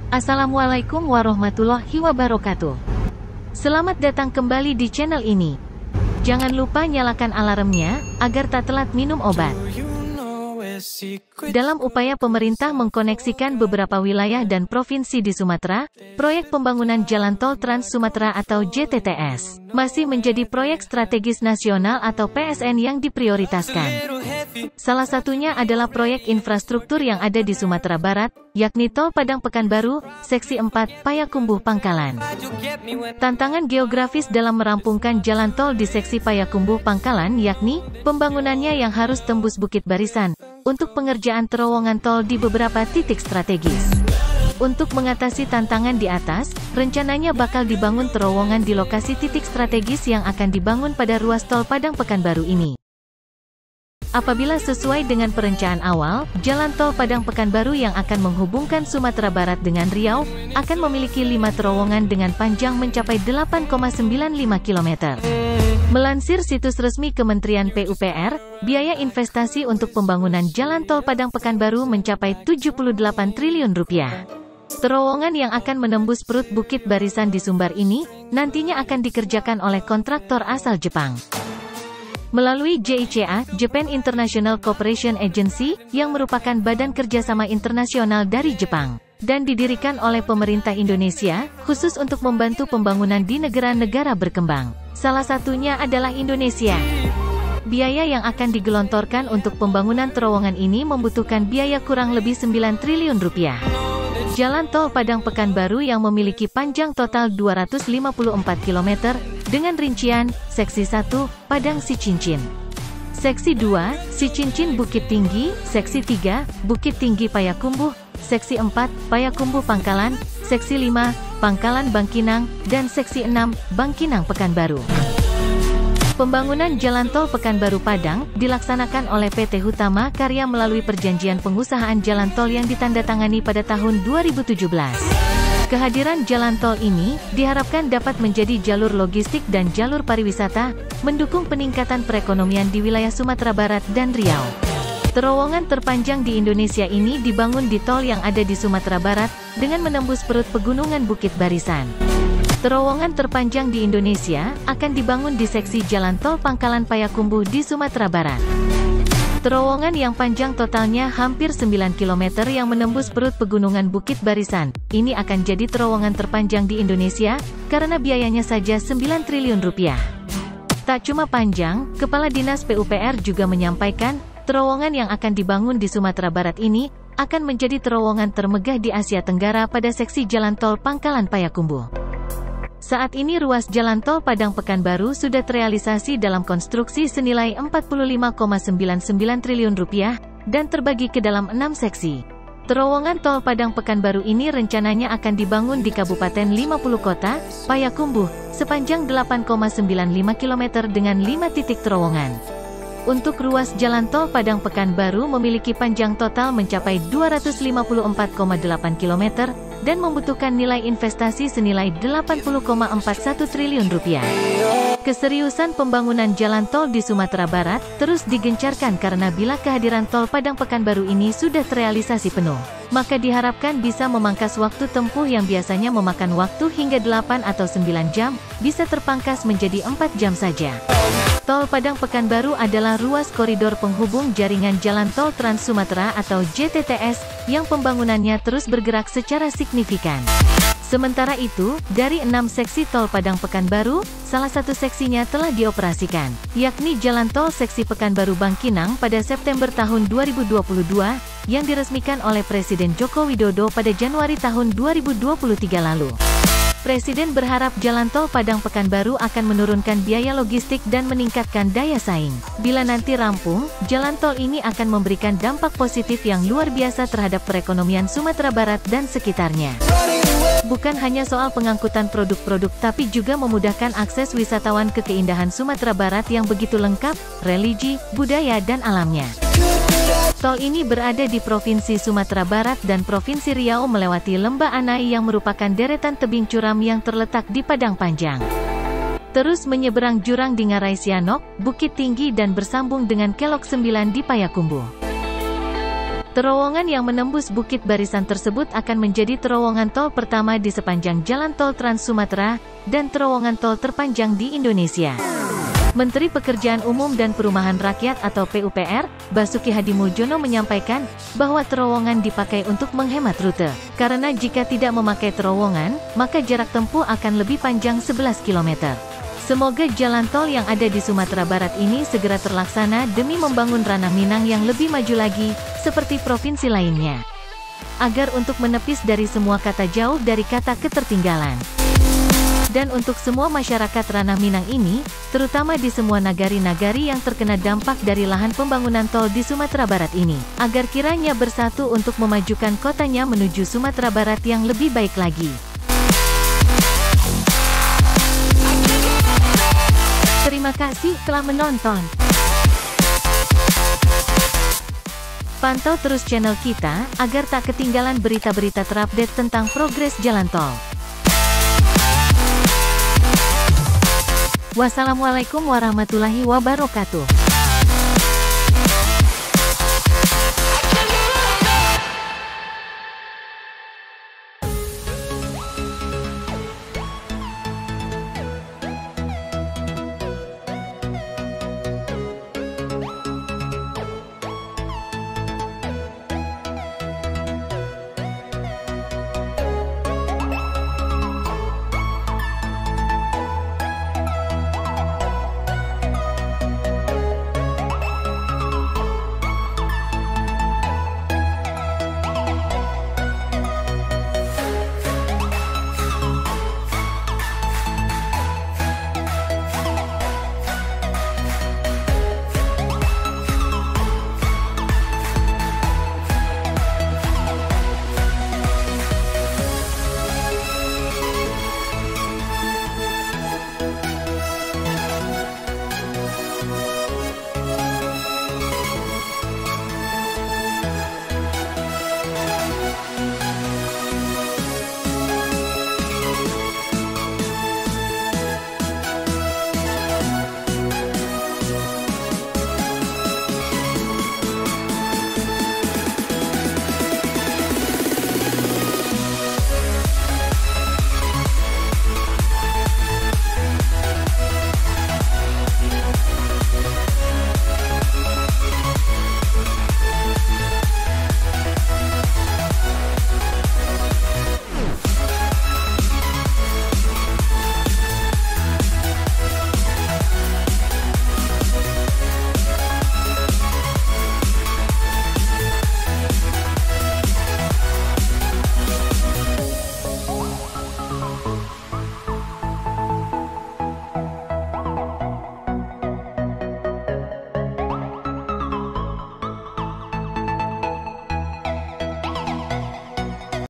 Assalamualaikum warahmatullahi wabarakatuh. Selamat datang kembali di channel ini. Jangan lupa nyalakan alarmnya, agar tak telat minum obat. Dalam upaya pemerintah mengkoneksikan beberapa wilayah dan provinsi di Sumatera, proyek pembangunan Jalan Tol Trans Sumatera atau JTTS masih menjadi proyek strategis nasional atau PSN yang diprioritaskan. Salah satunya adalah proyek infrastruktur yang ada di Sumatera Barat, yakni Tol Padang Pekanbaru, Seksi 4, Payakumbuh Pangkalan. Tantangan geografis dalam merampungkan jalan tol di Seksi Payakumbuh Pangkalan yakni, pembangunannya yang harus tembus Bukit Barisan, untuk pengerjaan terowongan tol di beberapa titik strategis. Untuk mengatasi tantangan di atas, rencananya bakal dibangun terowongan di lokasi titik strategis yang akan dibangun pada ruas tol Padang Pekanbaru ini. Apabila sesuai dengan perencanaan awal, jalan tol Padang Pekanbaru yang akan menghubungkan Sumatera Barat dengan Riau, akan memiliki 5 terowongan dengan panjang mencapai 8,95 km. Melansir situs resmi Kementerian PUPR, biaya investasi untuk pembangunan jalan tol Padang Pekanbaru mencapai 78 triliun rupiah. Terowongan yang akan menembus perut Bukit Barisan di Sumbar ini, nantinya akan dikerjakan oleh kontraktor asal Jepang. Melalui JICA, Japan International Cooperation Agency, yang merupakan badan kerjasama internasional dari Jepang, dan didirikan oleh pemerintah Indonesia, khusus untuk membantu pembangunan di negara-negara berkembang. Salah satunya adalah Indonesia. Biaya yang akan digelontorkan untuk pembangunan terowongan ini membutuhkan biaya kurang lebih 9 triliun rupiah. Jalan tol Padang Pekanbaru yang memiliki panjang total 254 km, dengan rincian, Seksi 1, Padang Sicincin. Seksi 2, Sicincin Bukit Tinggi, Seksi 3, Bukit Tinggi Payakumbuh, Seksi 4, Payakumbuh Pangkalan, Seksi 5, Pangkalan Bangkinang, dan Seksi 6, Bangkinang Pekanbaru. Pembangunan Jalan Tol Pekanbaru Padang dilaksanakan oleh PT Hutama Karya melalui perjanjian pengusahaan jalan tol yang ditandatangani pada tahun 2017. Kehadiran jalan tol ini diharapkan dapat menjadi jalur logistik dan jalur pariwisata, mendukung peningkatan perekonomian di wilayah Sumatera Barat dan Riau. Terowongan terpanjang di Indonesia ini dibangun di tol yang ada di Sumatera Barat, dengan menembus perut pegunungan Bukit Barisan. Terowongan terpanjang di Indonesia akan dibangun di seksi Jalan Tol Pangkalan Payakumbuh di Sumatera Barat. Terowongan yang panjang totalnya hampir 9 km yang menembus perut pegunungan Bukit Barisan, ini akan jadi terowongan terpanjang di Indonesia, karena biayanya saja 9 triliun rupiah. Tak cuma panjang, Kepala Dinas PUPR juga menyampaikan, terowongan yang akan dibangun di Sumatera Barat ini, akan menjadi terowongan termegah di Asia Tenggara pada seksi Jalan Tol Pangkalan Payakumbuh. Saat ini ruas Jalan Tol Padang Pekanbaru sudah terrealisasi dalam konstruksi senilai 45,99 triliun rupiah, dan terbagi ke dalam 6 seksi. Terowongan Tol Padang Pekanbaru ini rencananya akan dibangun di Kabupaten 50 Kota, Payakumbuh, sepanjang 8,95 km dengan 5 titik terowongan. Untuk ruas Jalan Tol Padang Pekanbaru memiliki panjang total mencapai 254,8 km, dan membutuhkan nilai investasi senilai 80,41 triliun rupiah. Keseriusan pembangunan jalan tol di Sumatera Barat terus digencarkan karena bila kehadiran Tol Padang Pekanbaru ini sudah terrealisasi penuh, maka diharapkan bisa memangkas waktu tempuh yang biasanya memakan waktu hingga 8 atau 9 jam, bisa terpangkas menjadi 4 jam saja. Tol Padang Pekanbaru adalah ruas koridor penghubung jaringan Jalan Tol Trans Sumatera atau JTTS, yang pembangunannya terus bergerak secara signifikan. Sementara itu, dari 6 seksi Tol Padang Pekanbaru, salah satu seksinya telah dioperasikan, yakni Jalan Tol Seksi Pekanbaru Bangkinang pada September tahun 2022, yang diresmikan oleh Presiden Joko Widodo pada Januari tahun 2023 lalu. Presiden berharap Jalan Tol Padang Pekanbaru akan menurunkan biaya logistik dan meningkatkan daya saing. Bila nanti rampung, jalan tol ini akan memberikan dampak positif yang luar biasa terhadap perekonomian Sumatera Barat dan sekitarnya. Bukan hanya soal pengangkutan produk-produk tapi juga memudahkan akses wisatawan ke keindahan Sumatera Barat yang begitu lengkap, religi, budaya dan alamnya. Tol ini berada di Provinsi Sumatera Barat dan Provinsi Riau melewati Lembah Anai yang merupakan deretan tebing curam yang terletak di Padang Panjang. Terus menyeberang jurang di Ngarai Sianok, Bukit Tinggi dan bersambung dengan Kelok 9 di Payakumbuh. Terowongan yang menembus Bukit Barisan tersebut akan menjadi terowongan tol pertama di sepanjang Jalan Tol Trans Sumatera, dan terowongan tol terpanjang di Indonesia. Menteri Pekerjaan Umum dan Perumahan Rakyat atau PUPR, Basuki Hadimuljono menyampaikan, bahwa terowongan dipakai untuk menghemat rute. Karena jika tidak memakai terowongan, maka jarak tempuh akan lebih panjang 11 km. Semoga jalan tol yang ada di Sumatera Barat ini segera terlaksana demi membangun ranah Minang yang lebih maju lagi, seperti provinsi lainnya. Agar untuk menepis dari semua kata jauh dari kata ketertinggalan. Dan untuk semua masyarakat ranah Minang ini, terutama di semua nagari-nagari yang terkena dampak dari lahan pembangunan tol di Sumatera Barat ini, agar kiranya bersatu untuk memajukan kotanya menuju Sumatera Barat yang lebih baik lagi. Terima kasih telah menonton. Pantau terus channel kita, agar tak ketinggalan berita-berita terupdate tentang progres jalan tol. Wassalamualaikum warahmatullahi wabarakatuh.